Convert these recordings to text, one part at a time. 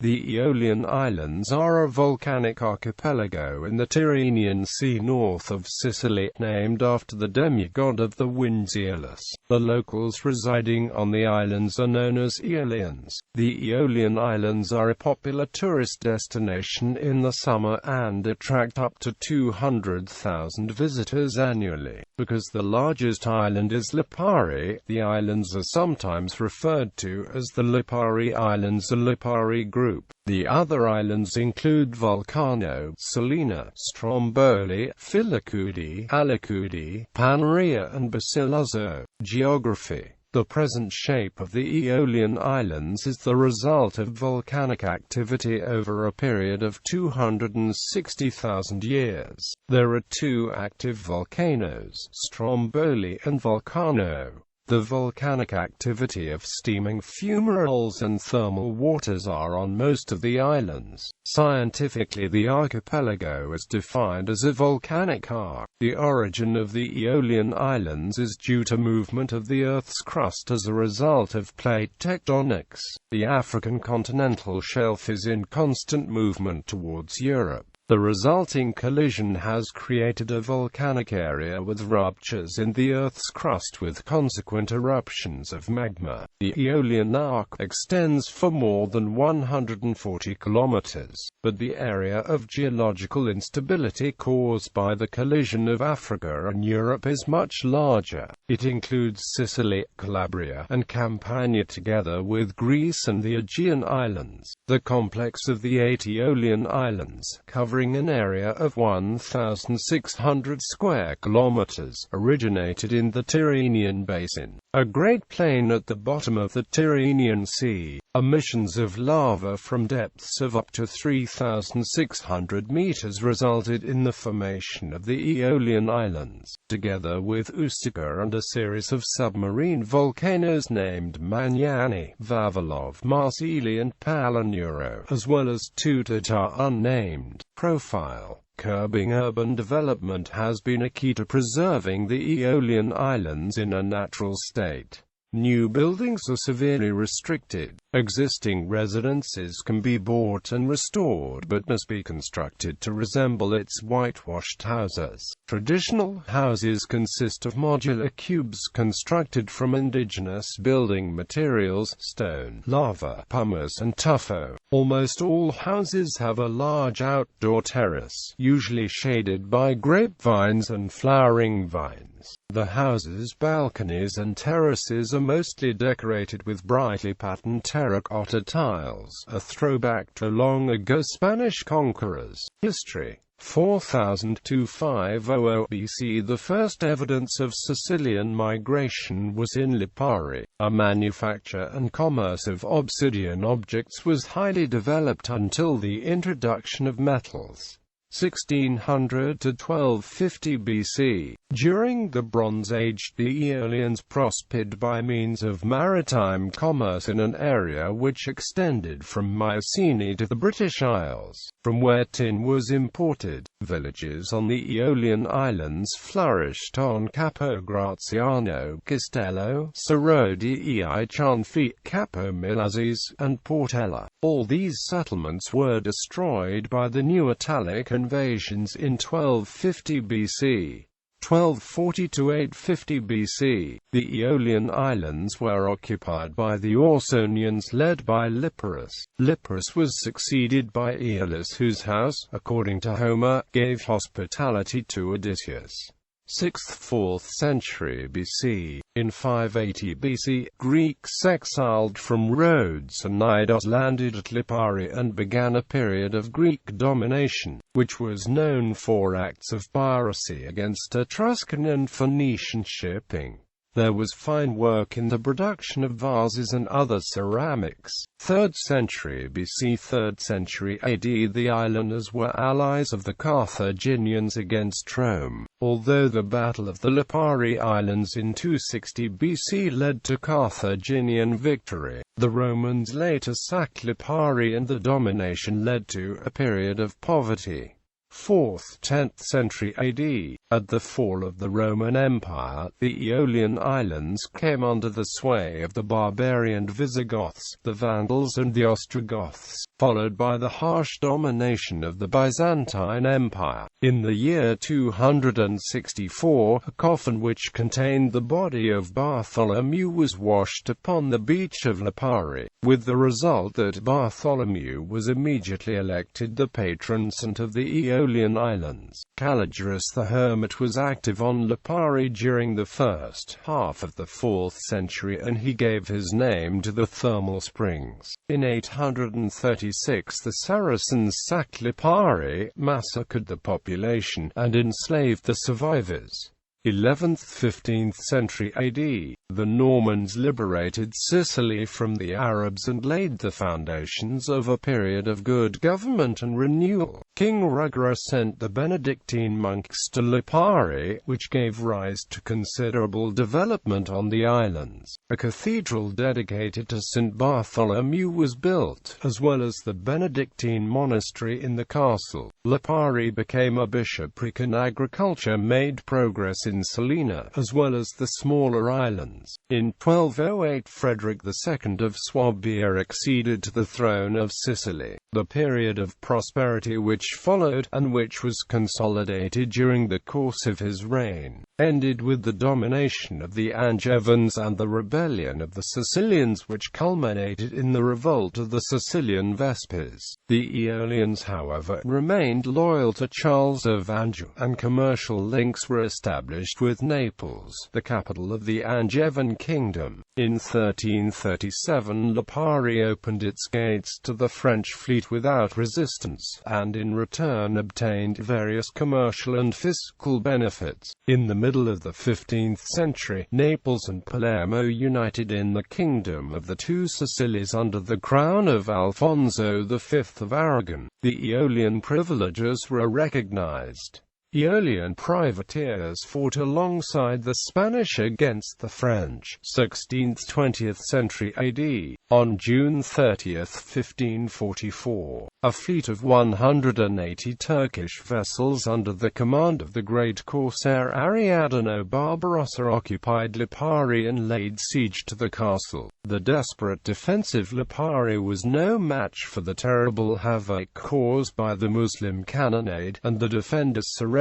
The Aeolian Islands are a volcanic archipelago in the Tyrrhenian Sea north of Sicily, named after the demigod of the winds Aeolus. The locals residing on the islands are known as Aeolians. The Aeolian Islands are a popular tourist destination in the summer and attract up to 200,000 visitors annually. Because the largest island is Lipari, the islands are sometimes referred to as the Lipari Islands, the Lipari group. The other islands include Vulcano, Salina, Stromboli, Filicudi, Alicudi, Panarea and Basilazzo. Geography. The present shape of the Aeolian Islands is the result of volcanic activity over a period of 260,000 years. There are two active volcanoes, Stromboli and Vulcano. The volcanic activity of steaming fumaroles and thermal waters are on most of the islands. Scientifically, the archipelago is defined as a volcanic arc. The origin of the Aeolian Islands is due to movement of the Earth's crust as a result of plate tectonics. The African continental shelf is in constant movement towards Europe. The resulting collision has created a volcanic area with ruptures in the Earth's crust with consequent eruptions of magma. The Aeolian arc extends for more than 140 kilometers, but the area of geological instability caused by the collision of Africa and Europe is much larger. It includes Sicily, Calabria, and Campania together with Greece and the Aegean Islands. The complex of the 8 Aeolian Islands, covering an area of 1,600 square kilometers, originated in the Tyrrhenian Basin, a great plain at the bottom of the Tyrrhenian Sea. Emissions of lava from depths of up to 3,600 meters resulted in the formation of the Aeolian Islands, together with Ustica and a series of submarine volcanoes named Magnani, Vavilov, Marsili and Palinuro, as well as two that are unnamed. Profile. Curbing urban development has been a key to preserving the Aeolian Islands in a natural state. New buildings are severely restricted. Existing residences can be bought and restored but must be constructed to resemble its whitewashed houses. Traditional houses consist of modular cubes constructed from indigenous building materials, stone, lava, pumice and tuffo. Almost all houses have a large outdoor terrace, usually shaded by grapevines and flowering vines. The houses' balconies and terraces are mostly decorated with brightly patterned terracotta tiles, a throwback to long ago Spanish conquerors. History. 4000 to 500 BC. The first evidence of Sicilian migration was in Lipari. A manufacture and commerce of obsidian objects was highly developed until the introduction of metals. 1600 to 1250 BC. During the Bronze Age, the Aeolians prospered by means of maritime commerce in an area which extended from Mycenae to the British Isles, from where tin was imported. Villages on the Aeolian Islands flourished on Capo Graziano, Castello, Sorodi e Cianfi, Capo Milazes, and Portella. All these settlements were destroyed by the new Italic invasions in 1250 BC. 1240 to 850 BC, the Aeolian Islands were occupied by the Ausonians led by Liparus. Liparus was succeeded by Aeolus, whose house, according to Homer, gave hospitality to Odysseus. 6th–4th century BC. In 580 BC, Greeks exiled from Rhodes and Knidos landed at Lipari and began a period of Greek domination, which was known for acts of piracy against Etruscan and Phoenician shipping. There was fine work in the production of vases and other ceramics. 3rd century BC. 3rd century AD. The islanders were allies of the Carthaginians against Rome. Although the Battle of the Lipari Islands in 260 BC led to Carthaginian victory, the Romans later sacked Lipari and the domination led to a period of poverty. 4th–10th century AD. At the fall of the Roman Empire, the Aeolian Islands came under the sway of the barbarian Visigoths, the Vandals and the Ostrogoths, followed by the harsh domination of the Byzantine Empire. In the year 264, a coffin which contained the body of Bartholomew was washed upon the beach of Lipari, with the result that Bartholomew was immediately elected the patron saint of the Aeolian Islands. Caligirus the Hermit was active on Lipari during the first half of the 4th century, and he gave his name to the thermal springs. In 836 the Saracens sacked Lipari, massacred the population, and enslaved the survivors. 11th–15th century AD, the Normans liberated Sicily from the Arabs and laid the foundations of a period of good government and renewal. King Rugger sent the Benedictine monks to Lipari, which gave rise to considerable development on the islands. A cathedral dedicated to St. Bartholomew was built, as well as the Benedictine monastery in the castle. Lipari became a bishopric, and agriculture made progress in Salina, as well as the smaller islands. In 1208 Frederick II of Swabia acceded to the throne of Sicily. The period of prosperity which followed, and which was consolidated during the course of his reign, ended with the domination of the Angevins and the rebellion of the Sicilians, which culminated in the revolt of the Sicilian Vespers. The Aeolians, however, remained loyal to Charles of Anjou, and commercial links were established with Naples, the capital of the Angevin kingdom. In 1337 Lipari opened its gates to the French fleet without resistance, and in return obtained various commercial and fiscal benefits. In the middle of the 15th century, Naples and Palermo united in the kingdom of the Two Sicilies under the crown of Alfonso V of Aragon. The Aeolian privileges were recognized. Aeolian privateers fought alongside the Spanish against the French. 16th–20th century AD. On June 30, 1544, a fleet of 180 Turkish vessels under the command of the great corsair Ariadne Barbarossa occupied Lipari and laid siege to the castle. The desperate defensive Lipari was no match for the terrible havoc caused by the Muslim cannonade, and the defenders surrendered.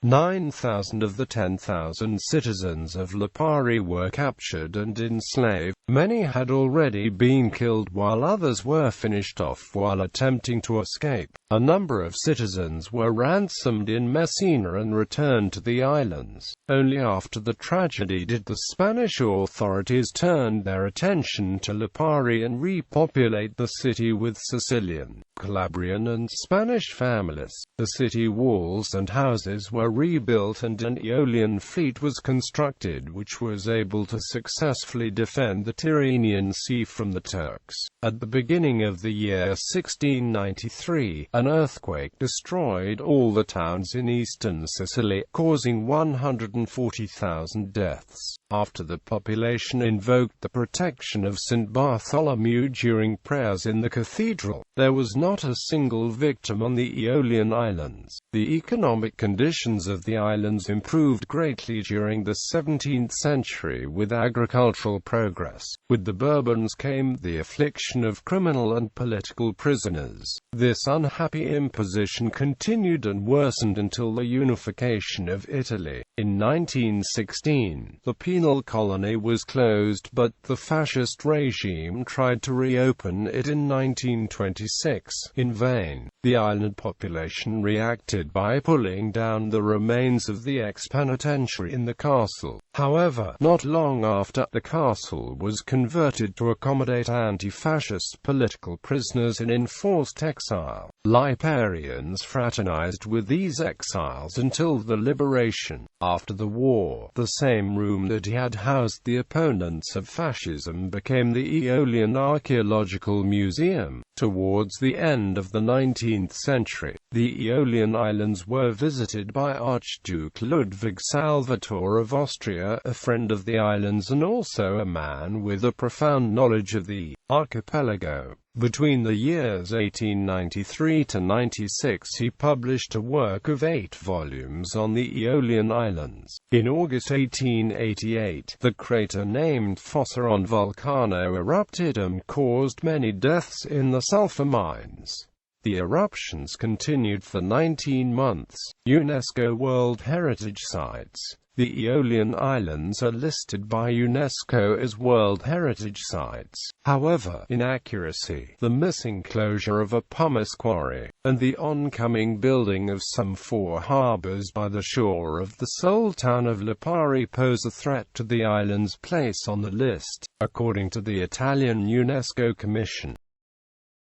9,000 of the 10,000 citizens of Lipari were captured and enslaved. Many had already been killed, while others were finished off while attempting to escape. A number of citizens were ransomed in Messina and returned to the islands. Only after the tragedy did the Spanish authorities turn their attention to Lipari and repopulate the city with Sicilian, Calabrian and Spanish families. The city walls and houses were rebuilt, and an Aeolian fleet was constructed which was able to successfully defend the Tyrrhenian Sea from the Turks. At the beginning of the year 1693, an earthquake destroyed all the towns in eastern Sicily, causing 140,000 deaths. After the population invoked the protection of St. Bartholomew during prayers in the cathedral, there was not a single victim on the Aeolian Islands. The economic conditions of the islands improved greatly during the 17th century with agricultural progress. With the Bourbons came the affliction of criminal and political prisoners. This unhappy imposition continued and worsened until the unification of Italy. In 1916, the penal colony was closed, but the fascist regime tried to reopen it in 1926. In vain. The island population reacted by pulling down the remains of the ex-penitentiary in the castle. However, not long after, the castle was converted to accommodate anti-fascist political prisoners in enforced exile. Liparians fraternized with these exiles until the liberation. After the war, the same room that had housed the opponents of fascism became the Aeolian Archaeological Museum. Towards the end of the 19th century, the Aeolian Islands were visited by Archduke Ludwig Salvator of Austria, a friend of the islands and also a man with a profound knowledge of the archipelago. Between the years 1893 to 96 he published a work of 8 volumes on the Aeolian Islands. In August 1888, the crater named Fossa on Vulcano erupted and caused many deaths in the sulfur mines. The eruptions continued for 19 months. UNESCO World Heritage Sites. The Aeolian Islands are listed by UNESCO as World Heritage Sites. However, inaccuracy, the missing closure of a pumice quarry, and the oncoming building of some 4 harbors by the shore of the sole town of Lipari pose a threat to the island's place on the list, according to the Italian UNESCO Commission.